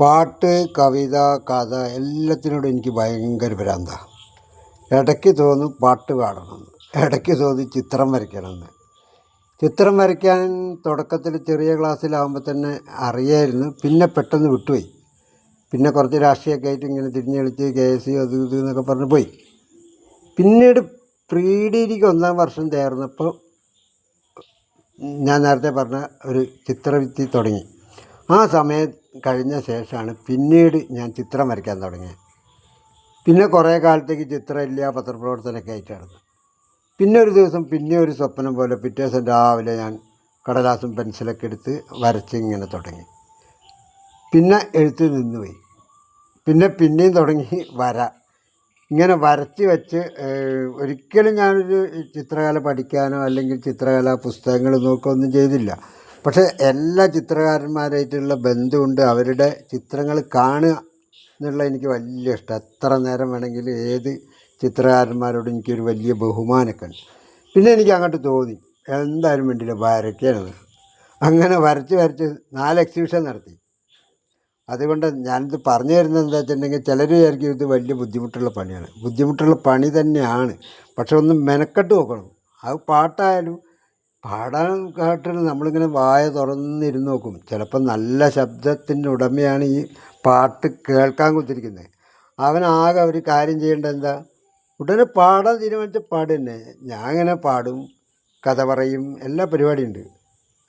പാട്ട്, കവിത, കഥ എല്ലാത്തിനോടും എനിക്ക് ഭയങ്കര ഭ്രാന്താണ്. ഇടയ്ക്ക് തോന്നും പാട്ട് പാടണമെന്ന്, ഇടയ്ക്ക് തോന്നും ചിത്രം വരയ്ക്കണമെന്ന്. ചിത്രം വരയ്ക്കാൻ തുടക്കത്തിൽ ചെറിയ ക്ലാസ്സിലാകുമ്പോൾ തന്നെ അറിയായിരുന്നു. പിന്നെ പെട്ടെന്ന് വിട്ടുപോയി. പിന്നെ കുറച്ച് രാഷ്ട്രീയമൊക്കെ ആയിട്ട് ഇങ്ങനെ തിരിഞ്ഞ് കളിച്ച് KSU അത് ഇത് എന്നൊക്കെ പറഞ്ഞ് പോയി. പിന്നീട് പ്രീ ഡിഗ്രിക്ക് 1ാം വർഷം ചേർന്നപ്പോൾ ഞാൻ നേരത്തെ പറഞ്ഞ ഒരു ചിത്രവിദ്യ തുടങ്ങി. ആ സമയം കഴിഞ്ഞ ശേഷമാണ് പിന്നീട് ഞാൻ ചിത്രം വരയ്ക്കാൻ തുടങ്ങിയത്. പിന്നെ കുറേ കാലത്തേക്ക് ചിത്രമില്ല, പത്രപ്രവർത്തനമൊക്കെ ആയിട്ടാണ്. പിന്നെ ഒരു ദിവസം പിന്നെ ഒരു സ്വപ്നം പോലെ പിറ്റേ ദിവസം രാവിലെ ഞാൻ കടലാസും പെൻസിലൊക്കെ എടുത്ത് വരച്ച് ഇങ്ങനെ തുടങ്ങി. പിന്നെ എഴുത്ത് നിന്നുപോയി. പിന്നെയും തുടങ്ങി വര. ഇങ്ങനെ വരച്ച് വെച്ച് ഒരിക്കലും ഞാനൊരു ചിത്രകല പഠിക്കാനോ അല്ലെങ്കിൽ ചിത്രകല പുസ്തകങ്ങൾ നോക്കുകയോ ഒന്നും ചെയ്തില്ല. പക്ഷേ എല്ലാ ചിത്രകാരന്മാരായിട്ടുള്ള ബന്ധമുണ്ട്. അവരുടെ ചിത്രങ്ങൾ കാണുക എന്നുള്ള എനിക്ക് വലിയ ഇഷ്ടം. എത്ര നേരം വേണമെങ്കിലും ഏത് ചിത്രകാരന്മാരോടും എനിക്കൊരു വലിയ ബഹുമാനമൊക്കെ ഉണ്ട്. പിന്നെ എനിക്ക് അങ്ങോട്ട് തോന്നി എന്തായാലും വേണ്ടിയില്ല വരയ്ക്കാനാണ്. അങ്ങനെ വരച്ച് 4 എക്സിബിഷൻ നടത്തി. അതുകൊണ്ട് ഞാനിത് പറഞ്ഞു തരുന്നത് എന്താ വെച്ചിട്ടുണ്ടെങ്കിൽ, ചിലർ വിചാരിക്കും ഇത് വലിയ ബുദ്ധിമുട്ടുള്ള പണിയാണ്. ബുദ്ധിമുട്ടുള്ള പണി തന്നെയാണ്. പക്ഷെ ഒന്ന് മെനക്കെട്ട് നോക്കണം. അത് പാട്ടായാലും പാടാൻ കേട്ടിട്ട് നമ്മളിങ്ങനെ വായ തുറന്നിരുന്ന് നോക്കും. ചിലപ്പോൾ നല്ല ശബ്ദത്തിൻ്റെ ഉടമയാണ് ഈ പാട്ട് കേൾക്കാൻ കുത്തിരിക്കുന്നത്. അവനാകെ ഒരു കാര്യം ചെയ്യേണ്ടത് എന്താ, ഉടനെ പാടാൻ തീരുമാനിച്ച പാട് തന്നെ. ഞാൻ ഇങ്ങനെ പാടും, കഥ പറയും, എല്ലാ പരിപാടിയുണ്ട്.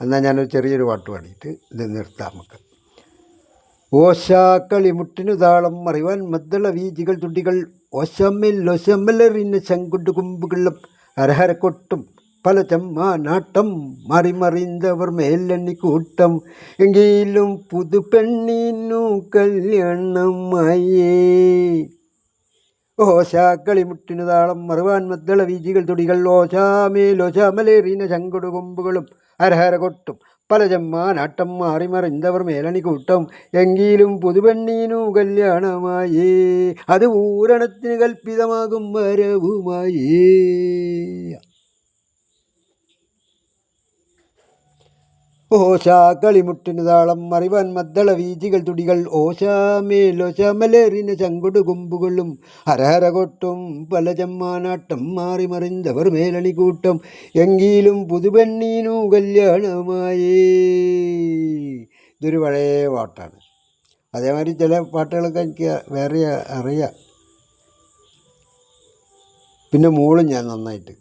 എന്നാൽ ഞാനൊരു ചെറിയൊരു പാട്ട് പാടിയിട്ട് ഇത് നിർത്താം നമുക്ക്. ഓശാക്കളിമുട്ടിനു താളം അറിവാൻ മദ്ദള വീജികൾ തുടികൾ ഓശമ്മലെറിഞ്ഞ ശങ്കുണ്ട് കുമ്പുകളും ഹരഹരക്കൊട്ടും പല ചെമ്മാനാട്ടം മറിമറിന്തവർ മേലെണ്ണി കൂട്ടം എങ്കിലും പുതുപെണ്ണിനു കല്യാണമായേ. ഓശാക്കളിമുട്ടിനു താളം മറുവാൻ മദ്ദള വീജികൾ തുടികൾ ഓശാമലേറിന ശങ്കുട് കൊമ്പുകളും ഹരഹര കൊട്ടും പല ചെമ്മാനാട്ടം മാറിമറിന്തവർ മേലണി കൂട്ടം എങ്കിലും പുതുപെണ്ണീനു കല്യാണമായേ. അത് പൂരണത്തിന് കൽപ്പിതമാകും വരവുമായേ. ഓശാക്കളിമുട്ടിനു താളം മറിവാൻ മദ്ദള വീജികൾ തുടികൾ ഓശാമലേറിന ചങ്കൊടു കൊമ്പുകളും ഹരഹര കൊട്ടും പല ചെമ്മാനാട്ടം മാറിമറിന്തവർ മേലണി കൂട്ടം എങ്കിലും പുതുപെണ്ണീനു കല്യാണമായേ. ഇതൊരു പഴയ പാട്ടാണ്. അതേമാതിരി ചില പാട്ടുകളൊക്കെ എനിക്ക് വേറെ അറിയാം. പിന്നെ മൂളും ഞാൻ നന്നായിട്ട്.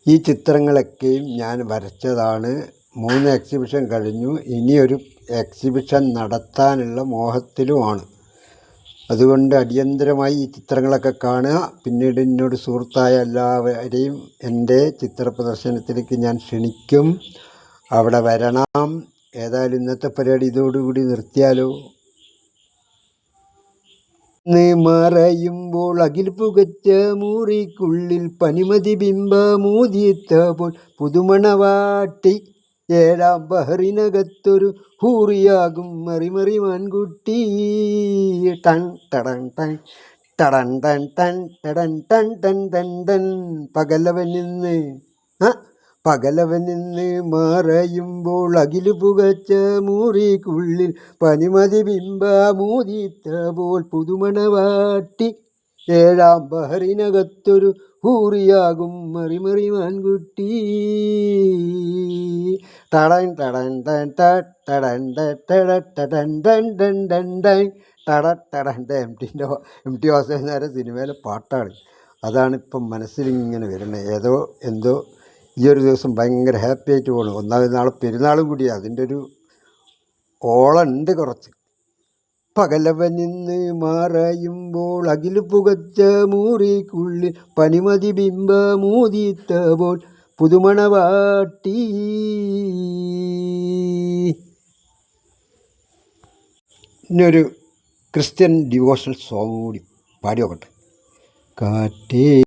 ഈ ചിത്രങ്ങളൊക്കെയും ഞാൻ വരച്ചതാണ്. 3 എക്സിബിഷൻ കഴിഞ്ഞു. ഇനിയൊരു എക്സിബിഷൻ നടത്താനുള്ള മോഹത്തിലുമാണ്. അതുകൊണ്ട് അടിയന്തരമായി ഈ ചിത്രങ്ങളൊക്കെ കാണുക. പിന്നീട് എന്നോട് സുഹൃത്തായ എല്ലാവരെയും എൻ്റെ ചിത്ര പ്രദർശനത്തിലേക്ക് ഞാൻ ക്ഷണിക്കും. അവിടെ വരണം. ഏതായാലും ഇന്നത്തെ പരിപാടി ഇതോടുകൂടി നിർത്തിയാലോ. മറയുമ്പോൾ അകിൽ പുകച്ച മുറിക്കുള്ളിൽ പനിമതി ബിംബമൂതിത്തപ്പോൾ പുതുമണവാട്ടി 7ാം ബഹറിനകത്തൊരു ഹൂറിയാകും മറിമറി മാൻകുട്ടി. ടൺ ടടൻ ടൺ ടടൻ ടൺ ടൺ ടടൻ ടൺ ടൺ ടൺ ടൺ. പകലവൻ നിന്ന് മറയുമ്പോൾ അകില് പുകച്ച മുറിക്കുള്ളിൽ പനിമതി ബിംബമൂതിത്തപ്പോൾ പുതുമണവാട്ടി 7ാം ബഹറിനകത്തൊരു ഹൂറിയാകും മറിമറി മാൻകുട്ടി ടടൻ ടടൻ ടൻ ടടൻ ടടൻ ടൻ ടൻ ടൻ ടൻ ടട ടടൻ എം ടി വാസുദേവൻ സിനിമയിലെ പാട്ടാണ്. അതാണ് ഇപ്പം മനസ്സിലിങ്ങനെ വരുന്നത്. എന്തോ ഈ ഒരു ദിവസം ഭയങ്കര ഹാപ്പി ആയിട്ട് പോകണം. ഒന്നാമത് നാളെ പെരുന്നാളും കൂടിയാണ്. അതിൻ്റെ ഒരു ഓളുണ്ട് കുറച്ച്. പകലവനിന്ന് മാറയുമ്പോൾ അകില് പുകച്ച മൂറിക്കുള്ളിൽ പനിമതി ബിംബമൂതിത്തപ്പോൾ പുതുമണവാട്ടി. ഇനിയൊരു ക്രിസ്ത്യൻ ഡിവോഷണൽ സോങ് കൂടി പാടി നോക്കട്ടെ. കാറ്റേ